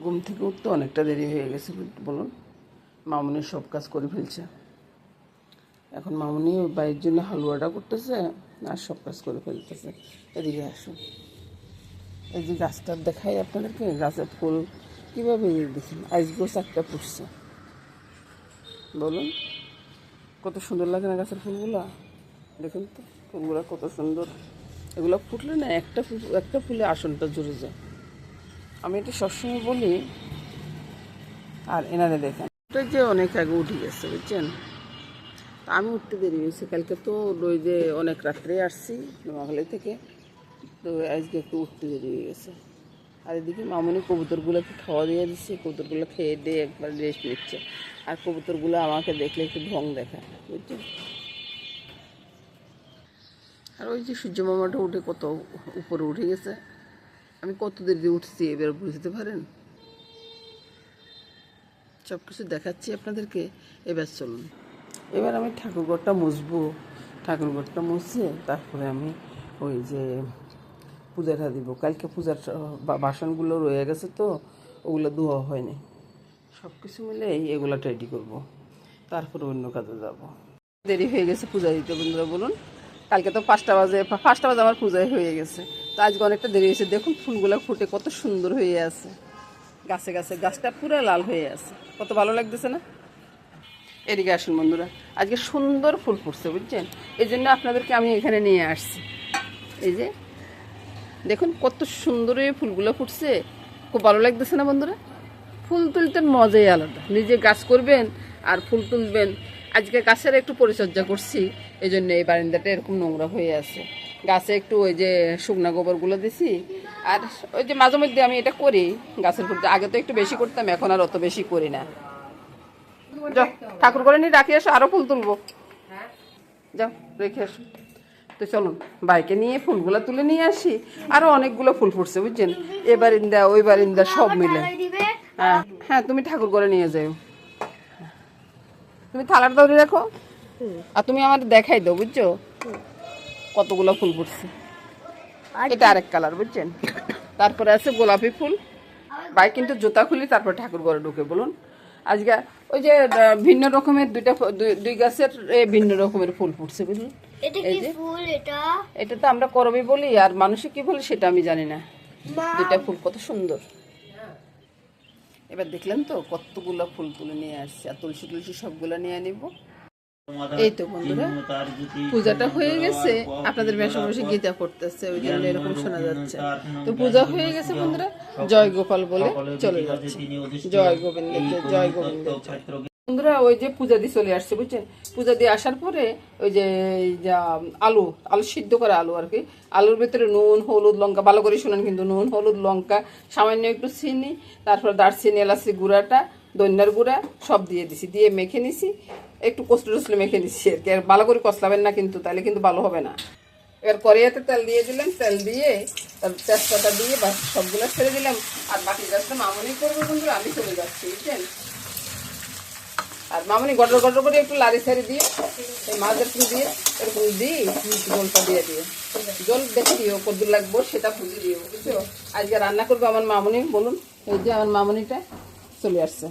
ঘুম থেকে উঠতে অনেকটা দেরি হয়ে গেছে বলুন। মামুনি সব কাজ করে ফেলছে। এখন মামুনি ওই বাইয়ের জন্য হালুয়াটা করতেছে আর সব কাজ করে ফেলতেছে। এদিকে আসুন, এই যে গাছটার দেখাই আপনাদেরকে, গাছের ফুল কীভাবে দেখুন, আইসগো চারটা ফুটছে। বলুন কত সুন্দর লাগে না গাছের ফুলগুলা? দেখুন তো ফুলগুলা কত সুন্দর। এগুলো ফুটলে না একটা ফুলে আসনটা জুড়ে যায়। আমি এটা সবসময় বলি। আর এনারে দেখেন, এটা যে অনেক আগে উঠে গেছে বুঝছেন। আমি উঠতে দেরি হয়েছে, কালকে তো ওই যে অনেক রাত্রে আসছি নোয়াখালী থেকে, তো আজকে একটু উঠতে দেরি হয়ে গেছে। আর এদিকে মামুনি কবুতরগুলোকে খাওয়া দিয়ে দিচ্ছে, কবুতরগুলো খেয়ে দিয়ে একবার রেস্ট নিচ্ছে। আর কবুতরগুলো আমাকে দেখলে একটু ঢং দেখায় বুঝছেন। আর ওই যে সূর্য মামাটা উঠে কত উপরে উঠে গেছে, আমি কত দেরি উঠছি এবার বুঝতে পারেন। সব কিছু দেখাচ্ছি আপনাদেরকে, এবার চলুন। এবার আমি ঠাকুরঘরটা মুছবো, ঠাকুরঘরটা মুছে তারপরে আমি ওই যে পূজাটা দিব। কালকে পূজার বাসনগুলো রয়ে গেছে তো ওগুলো ধোয়া হয়নি। সব কিছু মিলে এগুলো রেডি করব, তারপরে অন্য কাজে যাব। দেরি হয়ে গেছে পূজা দিতে বন্ধুরা বলুন। কালকে তো 5টা বাজে আমার পূজায় হয়ে গেছে, তো আজকে অনেকটা দেরি হয়েছে। দেখুন ফুলগুলো ফুটে কত সুন্দর হয়ে আছে, গাছে গাছে গাছটা পুরো লাল হয়ে আছে, কত ভালো লাগতেছে না? এদিকে আসুন বন্ধুরা, আজকে সুন্দর ফুল ফুটছে বুঝছেন, এই জন্য আপনাদেরকে আমি এখানে নিয়ে আসছি। এই যে দেখুন কত সুন্দর এই ফুলগুলো ফুটছে, খুব ভালো লাগতেছে না বন্ধুরা? ফুল তুলতে মজাই আলাদা, নিজে গাছ করবেন আর ফুল তুলবেন। আজকে গাছের একটু পরিচর্যা করছি, এই জন্য এই বারান্দাটা এরকম নোংরা হয়ে আছে। গাছে একটু ওই যে শুকনা গোবরগুলো দিছি, আর ওই যে মাঝে মধ্যে আমি এটা করি গাছের ফুল। আগে তো একটু বেশি করতাম, এখন আর অত বেশি করি না। যাও ঠাকুর করে নিয়ে রাখি আসো, আরও ফুল তুলবো। যাও রেখে আসো। তো চলুন বাইকে নিয়ে ফুলগুলো তুলে নিয়ে আসি। আরও অনেকগুলো ফুল ফুটছে বুঝছেন, এ বারিন্দা ওই বারিন্দা সব মিলে। হ্যাঁ হ্যাঁ, তুমি ঠাকুর করে নিয়ে যাও, তুমি থালার দৌড়ে রাখো। আর তুমি আমার দেখাই দাও বুঝছো কতগুলো ফুল ফুটছে। এটা আরেক কালার বুঝছেন। তারপরে আছে গোলাপি ফুল। বাইক কিন্তু জুতা খুলি তারপর ঠাকুর ঘরে ঢুকে বলুন। আজকে ওই যে ভিন্ন রকমের দুই গাছের ভিন্ন রকমের ফুল ফুটছে বুঝলেন। এটা তো আমরা করবি বলি, আর মানুষে কি বলে সেটা আমি জানি না। দুইটা ফুল কত সুন্দর। এবার দেখলেন তো কতগুলো ফুল তুলে নিয়ে আসছে, আর তুলসী তুলসী সবগুলো নিয়ে নিব। এই তো বন্ধুরা পূজাটা হয়ে গেছে, আপনাদের বেশি গীতা পড়তেছে ওই জন্য এরকম শোনা যাচ্ছে। তো পূজা হয়ে গেছে বন্ধুরা, জয় গোপাল বলে চলে যাচ্ছে। জয় গোবিন্দ, জয় গোবিন্দ। বন্ধুরা ওই যে পূজা দিয়ে চলে আসছে বুঝছেন। পূজা দিয়ে আসার পরে ওই যে যা আলু সিদ্ধ করা আলু আর কি, আলুর ভিতরে নুন হলুদ লঙ্কা, ভালো করে শুনেন কিন্তু, নুন হলুদ লঙ্কা, সামান্য একটু চিনি, তারপর দারচিনি এলাচি গুঁড়াটা, ধনিয়ার গুঁড়া সব দিয়ে দিছি, দিয়ে মেখে নিছি। একটু কষলে টসলে মেখে নিচ্ছি আর কি, আর ভালো করে কষলাবেন না কিন্তু, তাহলে কিন্তু ভালো হবে না। এবার কড়াইতে তেল দিয়ে দিলাম, তেল দিয়ে তারপর তেজপাতা দিয়ে সবগুলো ছেড়ে দিলাম। আর বাকি গাছটা মামনি করবো বন্ধুরা, আমি চলে যাচ্ছি বুঝছেন। আর মামনি গটর গটর করে একটু লাড়ি ছাড়ি দিয়ে এই মাছ একটু দিয়ে এরকম দিই, জলটা দিয়ে জল দেখে দিও কদ্দুর লাগবো সেটা বুঝে দিও বুঝছো। আজকে রান্না করবো আমার মামনি বলুন। এই যে আমার মামনিটা চলে আসছে,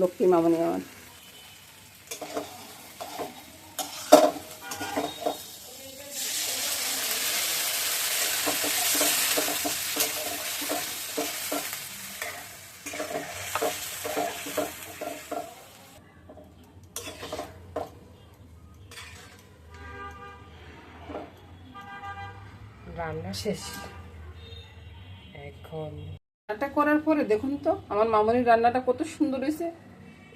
লক্ষ্মী মামনি আমার। রান্না শেষ, এখন রান্নাটা করার পরে দেখুন তো আমার মামনির রান্নাটা কত সুন্দর হয়েছে।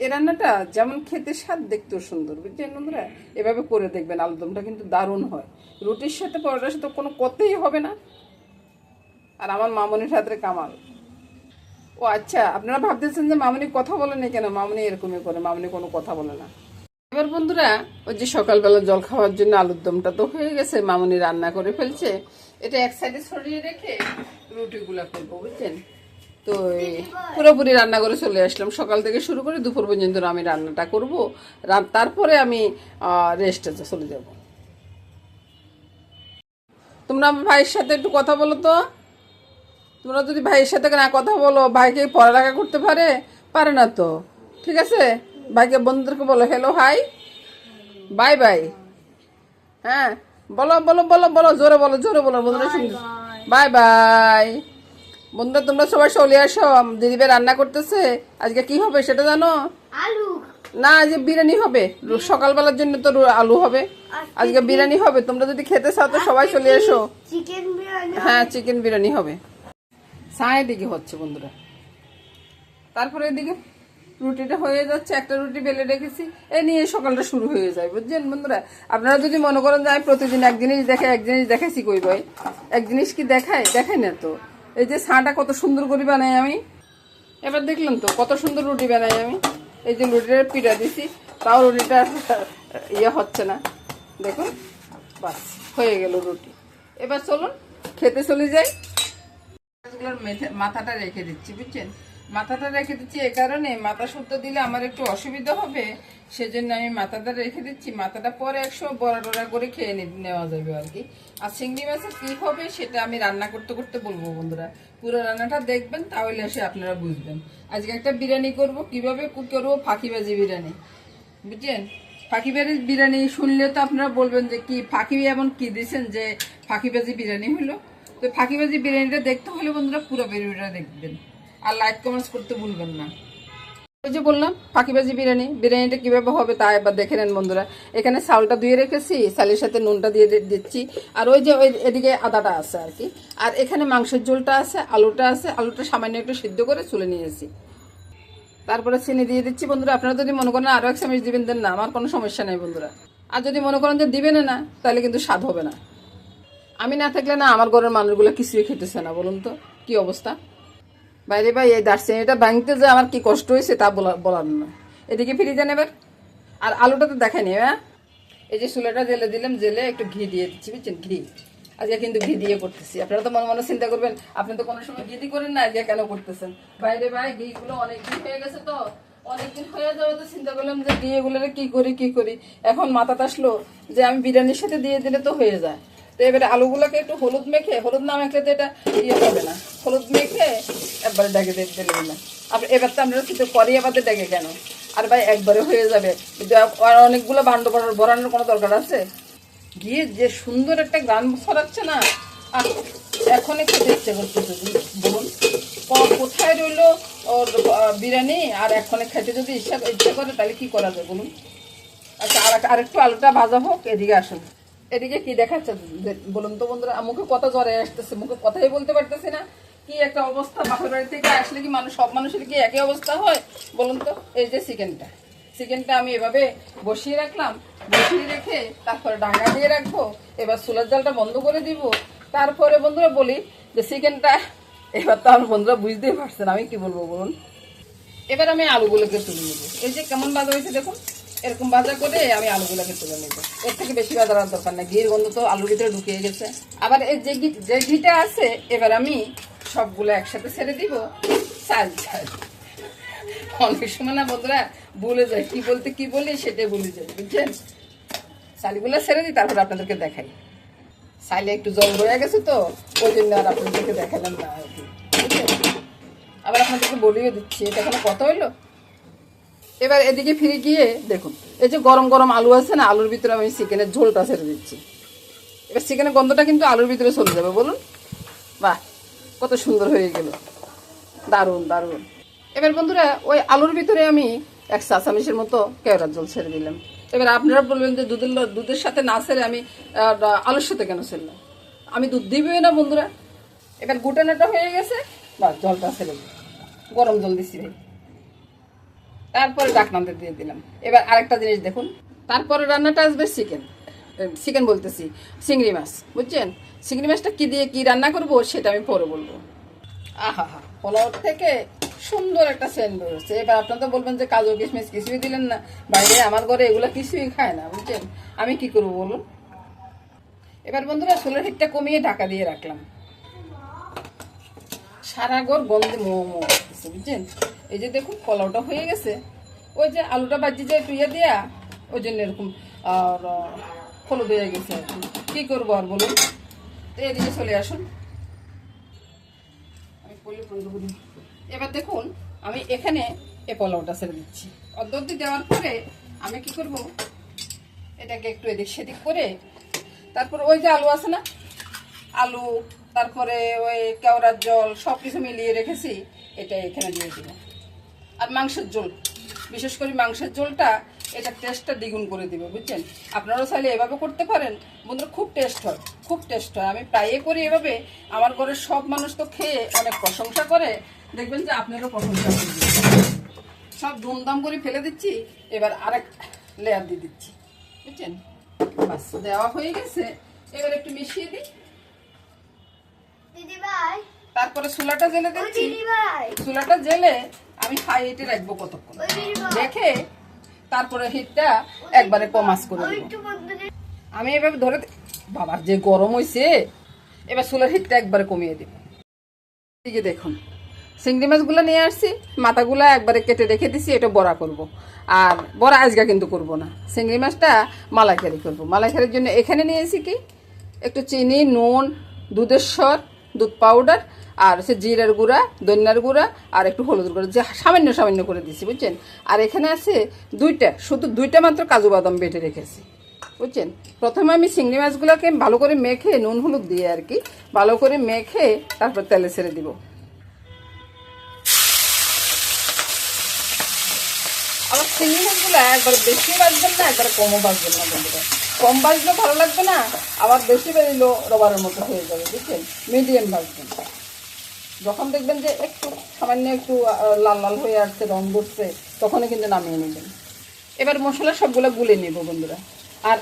এই রান্নাটা যেমন খেতে স্বাদ, দেখতেও সুন্দর বুঝছেন বন্ধুরা। এভাবে করে দেখবেন, আলুদমটা কিন্তু দারুণ হয়। রুটির সাথে পরোটার সাথে কোনো কথাই হবে না। আর আমার মামনির হাতের কামাল। ও আচ্ছা, আপনারা ভাবতেছেন যে মামনি কথা বলে না কেন, মামনি এরকমই করে, মামনি কোনো কথা বলে না। এবার বন্ধুরা ওই যে সকালবেলা জল খাওয়ার জন্য আলুর দমটা তো হয়ে গেছে, মামনি রান্না করে ফেলছে। এটা এক সাইডে ছড়িয়ে রেখে রুটিগুলা করবো বুঝছেন। তো পুরোপুরি রান্না করে চলে আসলাম, সকাল থেকে শুরু করে দুপুর পর্যন্ত আমি রান্নাটা করব, তারপরে আমি রেস্টে চলে যাব। তোমরা আমার ভাইয়ের সাথে একটু কথা বলো তো, তোমরা যদি ভাইয়ের সাথে না কথা বলো, ভাইকে পড়ালেখা করতে পারে পারে না তো, ঠিক আছে? ভাইকে বন্ধুদেরকে বলো হ্যালো হাই বাই বাই। হ্যাঁ বলো বলো বলো বলো, জোরে বলো, জোরে বলো, বন্ধুরা শুনতে। Bye bye. বন্ধুরা তোমরা সবাই চলে আসো, দিদিভাই রান্না করতেছে। আজকে কি হবে সেটা জানো? আলু না, আজকে বিরিয়ানি হবে। সকালবেলার জন্য তো আলু হবে, আজকে বিরিয়ানি হবে। তোমরা যদি খেতে চাও তো সবাই চলে এসো। চিকেন বিরিয়ানি। হ্যাঁ চিকেন বিরিয়ানি হবে। ছায় দিকে হচ্ছে বন্ধুরা। তারপরে এদিকে রুটিটা হয়ে যাচ্ছে, একটা রুটি বেলে রেখেছি। এই নিয়ে সকালটা শুরু হয়ে যায়, বুঝছেন বন্ধুরা? আপনারা যদি মনে করেন যে আমি প্রতিদিন এক জিনিস দেখাই, এক জিনিস দেখাইছি, কই ভাই এক জিনিস কি দেখাই? দেখাই না তো। এই যে ছাটা কত সুন্দর করে বানাই আমি, এবার দেখলাম তো কত সুন্দর রুটি বানাই আমি। এই যে রুটিটা পিঠা দিছি, তাও রুটিটা ইয়ে হচ্ছে না, দেখুন। বাস হয়ে গেল রুটি। এবার চলুন খেতে চলে যাই। মাথাটা রেখে দিচ্ছি, বুঝছেন? মাথাটা রেখে দিচ্ছি এই কারণে, মাথা শুদ্ধ দিলে আমার একটু অসুবিধা হবে, সেজন্য আমি মাথাটা রেখে দিচ্ছি। মাথাটা পরে একশো বড়া টড়া করে খেয়ে নেওয়া যাবে আর কি। আর চিংড়ি মাছের কি হবে সেটা আমি রান্না করতে করতে বলবো বন্ধুরা। পুরো রান্নাটা দেখবেন, তাহলে এসে আপনারা বুঝবেন। আজকে একটা বিরিয়ানি করব, কিভাবে করবো, ফাঁকিবাজি বিরিয়ানি, বুঝছেন? ফাঁকিবাজি বিরিয়ানি শুনলে তো আপনারা বলবেন যে কি ফাঁকি এমন কি দিচ্ছেন যে ফাঁকিবাজি বিরিয়ানি হলো। তো ফাঁকিবাজি বিরিয়ানিটা দেখতে হলে বন্ধুরা পুরো ভিডিওটা দেখবেন, আর লাইক কমেন্টস করতে ভুলবেন না। ওই যে বললাম ফাঁকিবাজি বিরিয়ানি, বিরিয়ানিটা কিভাবে হবে তা এবার দেখে নেন বন্ধুরা। এখানে চাউলটা ধুয়ে রেখেছি, চালের সাথে নুনটা দিয়ে দিচ্ছি। আর ওই যে ওই এদিকে আদাটা আছে আর কি। আর এখানে মাংসের ঝোলটা আছে, আলুটা আছে, আলুটা সামান্য একটু সিদ্ধ করে চুলে নিয়েছি। তারপরে চিনি দিয়ে দিচ্ছি বন্ধুরা। আপনারা যদি মনে করেন আরও এক চামচ দিবেন, দেন না, আমার কোনো সমস্যা নেই বন্ধুরা। আর যদি মনে করেন যে দিবেন না, তাহলে কিন্তু স্বাদ হবে না। আমি না থাকলে না আমার ঘরের মানুষগুলো কিছুই খেতেছে না, বলুন তো কি অবস্থা। বাইরে ভাই এই দারচিনিটা ভাঙতে যে আমার কি কষ্ট হয়েছে তা বলার না। এদিকে ফিরে যান এবার। আর আলুটা তো দেখায়নি। হ্যাঁ এই যে চুলাটা জেলে দিলাম, জেলে একটু ঘি দিয়ে দিচ্ছি, বুঝছেন? ঘি আজকে কিন্তু ঘি দিয়ে করতেছি। আপনারা তো মনে মনে চিন্তা করবেন, আপনি তো কোনো সময় ঘি দিয়ে করেন না, আজকে কেন করতেছেন? বাইরে ভাই ঘিগুলো অনেকদিন হয়ে গেছে, তো অনেকদিন হয়ে যাবে, তো চিন্তা করলাম যে ঘি এগুলোরে কি করি। এখন মাথাতে আসলো যে আমি বিরিয়ানির সাথে দিয়ে দিলে তো হয়ে যায়। তো এবারে আলুগুলোকে একটু হলুদ মেখে, হলুদ না মেখলে তো এটা ইয়ে হবে না, হলুদ মেখে একবারে ডেকে দিলে না। এবার তো আমরা কিছু করি, আবার ডেকে কেন? আর ভাই একবারে হয়ে যাবে, অনেকগুলো ভাণ্ড ভরানোর কোনো দরকার আছে? গিয়ে যে সুন্দর একটা গান ছড়াচ্ছে না, আর এখনই খেতে ইচ্ছে করতেছে, বলুন কোথায় রইলো ওর বিরিয়ানি? আর এখনই খেতে যদি ইচ্ছা করে তাহলে কি করা যায় বলুন? আচ্ছা আর একটু আলুটা ভাজা হোক, এদিকে আসুন। এদিকে কি দেখাচ্ছে বলুন তো বন্ধুরা? মুখে কথা জ্বরে আসতেছে, মুখে কথাই বলতে পারতেছি না, কি একটা অবস্থা। বাপের বাড়ি থেকে আসলে কি সব মানুষের কি একই অবস্থা হয় বলুন তো? এই যে চিকেনটা আমি এভাবে বসিয়ে রাখলাম, বসিয়ে রেখে তারপরে ডাঙ্গা দিয়ে রাখবো। এবার চুলার জালটা বন্ধ করে দিব। তারপরে বন্ধুরা বলি যে চিকেনটা, এবার তো আমার বন্ধুরা বুঝতেই পারছেন আমি কি বলবো বলুন। এবার আমি আলুগুলোকে তুলে নেবো। এই যে কেমন ভাজা হয়েছে দেখুন, এরকম ভাজা করে আমি আলুগুলোকে তুলে নেবো। এর থেকে বেশি ভাজার দরকার নেই, ঘির গন্ধ তো আলুর ভিতরে ঢুকিয়ে গেছে। আবার এই যে ঘিটা আছে, এবার আমি সবগুলো একসাথে ছেড়ে দিব। চাল অনেক সময় না বন্ধুরা ভুলে যায়, কি বলতে কি বলি সেটাই ভুলে যায়, বুঝছেন? চালগুলো ছেড়ে দিই, তারপর আপনাদেরকে দেখাই। চালে একটু জল রয়ে গেছে তো, ওই জন্য আর আপনাদেরকে দেখালাম না আর কি, বুঝছেন? আবার আপনাদেরকে বলিয়ে দিচ্ছি, এটা কোনো কথা হইলো? এবার এদিকে ফিরে গিয়ে দেখুন, এই যে গরম গরম আলু আছে না, আলুর ভিতরে আমি চিকেনের ঝোলটা ছেড়ে দিচ্ছি। এবার চিকেনের গন্ধটা কিন্তু আলুর ভিতরে চলে যাবে, বলুন। বাহ কত সুন্দর হয়ে গেল, দারুণ দারুণ। এবার বন্ধুরা ওই আলুর ভিতরে আমি 1 চা চামচের মতো কেওড়ার জল ছেড়ে দিলাম। এবার আপনারা বলবেন যে দুধের সাথে না ছেড়ে আমি আলুর সাথে কেন ছেড়লাম? আমি দুধ দিবই না বন্ধুরা। এবার গুটানাটা হয়ে গেছে, বা জলটা ছেড়ে দিই, গরম জল দিচ্ছি ভাই। তারপরে ডাকনাতে দিয়ে দিলাম। এবার আরেকটা জিনিস দেখুন, তারপরে রান্নাটা আসবে চিকেন বলতেছি চিংড়ি মাছ, বুঝছেন? চিংড়ি মাছটা কি দিয়ে কি রান্না করব সেটা আমি পরে বলবো। আহা হা, পোলাও থেকে সুন্দর একটা সেন্ট বেরোচ্ছে। এবার আপনারা তো বলবেন যে কাজু কিশমিশ কিছুই দিলেন না। বাইরে আমার ঘরে এগুলো কিছুই খায় না, বুঝছেন? আমি কি করবো বলুন? এবার বন্ধুরা চুলের হিটটা কমিয়ে ঢাকা দিয়ে রাখলাম। সারা ঘর গন্ধে মোমো আসতেছে, বুঝছেন? এই যে দেখুন পোলাওটা হয়ে গেছে। ওই যে আলুটা বাজি যে টুইয়া দিয়া, ওই জন্য এরকম আর হলুদ হয়ে গেছে আর কি করবো আর বলুন। তো এদিকে চলে আসুন। এবার দেখুন আমি এখানে এ পোলাওটা ছেড়ে দিচ্ছি। অর্ধ দেওয়ার পরে আমি কি করব, এটাকে একটু এদিক সেদিক করে তারপর ওই যে আলু আছে না, আলু তারপরে ওই কেওড়ার জল সব কিছু মিলিয়ে রেখেছি, এটা এখানে দিয়ে দেবো। আর মাংসের ঝোল, বিশেষ করে মাংসের ঝোলটা এটা টেস্টটা দ্বিগুণ করে দিবে, বুঝছেন। আপনারাও চাইলে এভাবে করতে পারেন বন্ধুরা, খুব টেস্ট হয়, খুব টেস্ট হয়। আমি প্রায়ই করি এভাবে, আমার ঘরের সব মানুষ তো খেয়ে অনেক প্রশংসা করে, দেখবেন যে আপনারও প্রশংসা করবেন। সব ধুমধাম করে ফেলে দিচ্ছি, এবার আরেক লেয়ার দিয়ে দিচ্ছি, বুঝছেন। বাস দেওয়া হয়ে গেছে, এবার একটু মিশিয়ে দিই। তারপরে চুলাটা জেলে দিচ্ছি। চুলাটা জেলে আমি হাই হিটে রাখবো কতক্ষণ, রেখে তারপরে হিটটা একবারে কম আঁচ করে দেবো। আমি এভাবে ধরে, বাবার যে গরম হয়েছে, এবার চুলার হিটটা একবারে কমিয়ে দেব। দিকে দেখুন চিংড়ি মাছগুলো নিয়ে আসছি, মাথাগুলো একবারে কেটে রেখে দিছি, এটা বড়া করব। আর বড়া আজকে কিন্তু করব না, চিংড়ি মাছটা মালাইকারি করব। মালাইকারির জন্য এখানে নিয়েছি কি একটু চিনি, নুন, দুধের স্বর, দুধ পাউডার, আর হচ্ছে জিরার গুঁড়া, ধনিয়ার গুঁড়া, আর একটু হলুদের গুঁড়া, যে সামান্য সামান্য করে দিচ্ছি, বুঝছেন। আর এখানে আছে শুধু দুইটা মাত্র কাজু বাদাম বেটে রেখেছি, বুঝছেন। প্রথমে আমি চিংড়ি মাছগুলোকে ভালো করে মেখে, নুন হলুদ দিয়ে আর কি ভালো করে মেখে তারপর তেলে ছেড়ে দিব। আবার চিংড়ি মাছগুলো একবার বেশি বাজবেন না, একবার কমও বাজবেন না বন্ধুরা। কম বাজলেও ভালো লাগবে না, আবার বেশি বাজলেও রবারের মতো হয়ে যাবে, বুঝছেন। মিডিয়াম বাজবেন। যখন দেখবেন যে একটু সামান্য একটু লাল লাল হয়ে আসছে, রং ধরছে, তখনই কিন্তু নামিয়ে নেবেন। এবার মশলা সবগুলো গুলে নেব বন্ধুরা। আর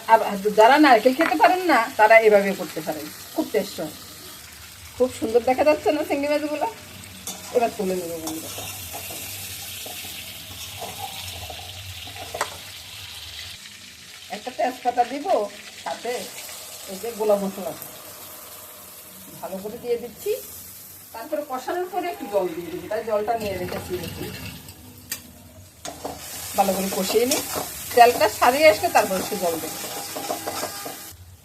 যারা নারকেল খেতে পারেন না, তারা এভাবে করতে পারেন, খুব টেস্ট হয়। খুব সুন্দর দেখা যাচ্ছে না চিংড়ি মাছগুলো। এবার তুলে নেব বন্ধুরা। একটা তেজপাতা দিব, সাথে এই যে গোলা মশলা ভালো করে দিয়ে দিচ্ছি। তারপরে কষানোর পরে একটু জল দিয়ে দিচ্ছি, তাই জলটা নিয়ে রেখেছি, ভালো করে কষিয়ে নিই। তেলটা সারিয়ে আসলে তারপর একটু জল দেবো।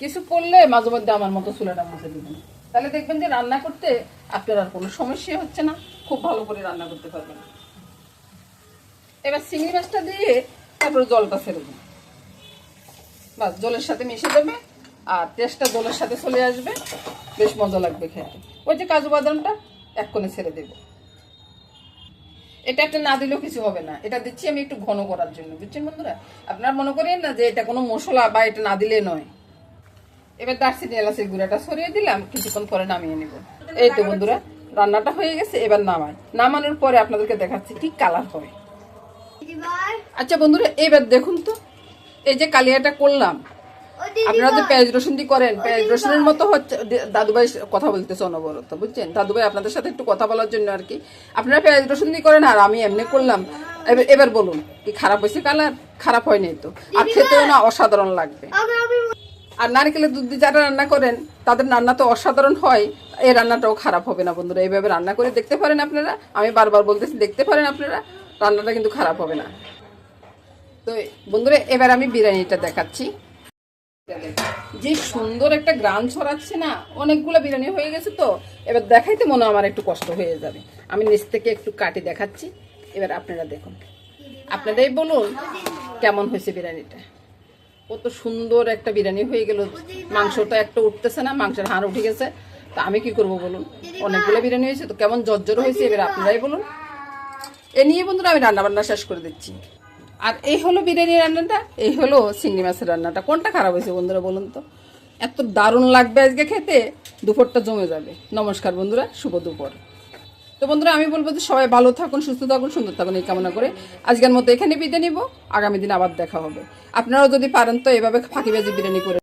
কিছু করলে মাঝে মধ্যে আমার মতো চুলাটা মুছে দিবেন, তাহলে দেখবেন যে রান্না করতে আপনার আর কোনো সমস্যা হচ্ছে না, খুব ভালো করে রান্না করতে পারবেন। এবার চিংড়ি মাছটা দিয়ে তারপরে জলটা ছেড়ে দিন, বাস জলের সাথে মিশে যাবে আর টেস্টটা জলের সাথে চলে আসবে, বেশ মজা লাগবে খেতে। ওই যে কাজু বাদামটা এক কোণে ছেড়ে দেব। এটা একটা না দিলেও কিছু হবে না, এটা দিচ্ছি আমি একটু ঘন করার জন্য, বুঝছেন বন্ধুরা। আপনারা মনে করেন না যে এটা কোনো মশলা বা এটা না দিলে নয়। এবার দারচিনি এলাচের গুঁড়াটা ছড়িয়ে দিলাম, কিছুক্ষণ পরে নামিয়ে নেব। এই তো বন্ধুরা রান্নাটা হয়ে গেছে, এবার নামানোর পরে আপনাদেরকে দেখাচ্ছি কি কালার হবে। আচ্ছা বন্ধুরা এবার দেখুন তো, এই যে কালিয়াটা করলাম, আপনারা তো পেঁয়াজ রসুন দিয়ে করেন, পেঁয়াজ রসুনের মতো হচ্ছে। দাদুভাই কথা বলতেছে অনবরত, বুঝছেন। দাদুভাই আপনাদের সাথে একটু কথা বলার জন্য আর কি। আপনারা পেঁয়াজ রসুন দিয়ে করেন আর আমি এমনি করলাম। এবার বলুন কি খারাপ হয়েছে কালার? খারাপ হয়নি তো, আর খেতেও না অসাধারণ লাগবে। আর নারকেলের দুধ দিয়ে যারা রান্না করেন তাদের রান্না তো অসাধারণ হয়, এই রান্নাটাও খারাপ হবে না বন্ধুরা। এইভাবে রান্না করে দেখতে পারেন আপনারা, আমি বারবার বলতেছি দেখতে পারেন আপনারা, রান্নাটা কিন্তু খারাপ হবে না। তো বন্ধুরা এবার আমি বিরিয়ানিটা দেখাচ্ছি। যে সুন্দর একটা গ্রান ছড়াচ্ছে না, অনেকগুলো বিরিয়ানি হয়ে গেছে তো এবার দেখাইতে মনে আমার একটু কষ্ট হয়ে যাবে। আমি নিচ থেকে একটু কাটি দেখাচ্ছি, এবার আপনারা দেখুন, আপনারাই বলুন কেমন হয়েছে বিরিয়ানিটা। কত সুন্দর একটা বিরিয়ানি হয়ে গেল। মাংসটা একটা উঠতেছে না, মাংসের হাড় উঠে গেছে। তা আমি কি করব বলুন, অনেকগুলো বিরিয়ানি হয়েছে তো কেমন জর্জর হয়েছে, এবার আপনারাই বলুন। এ নিয়ে বন্ধুরা আমি রান্না বান্না শেষ করে দিচ্ছি। আর এই হলো বিরিয়ানি রান্নাটা, এই হলো চিংড়ি মাছের রান্নাটা। কোনটা খারাপ হয়েছে বন্ধুরা বলুন তো? এত দারুণ লাগবে আজকে খেতে, দুপুরটা জমে যাবে। নমস্কার বন্ধুরা, শুভ দুপুর। তো বন্ধুরা আমি বলবো যে সবাই ভালো থাকুন, সুস্থ থাকুন, সুন্দর থাকুন, এই কামনা করে আজকের মতো এখানে বিদায় নিব। আগামী দিন আবার দেখা হবে। আপনারাও যদি পারেন তো এভাবে ফাঁকিবাজি বিরিয়ানি করে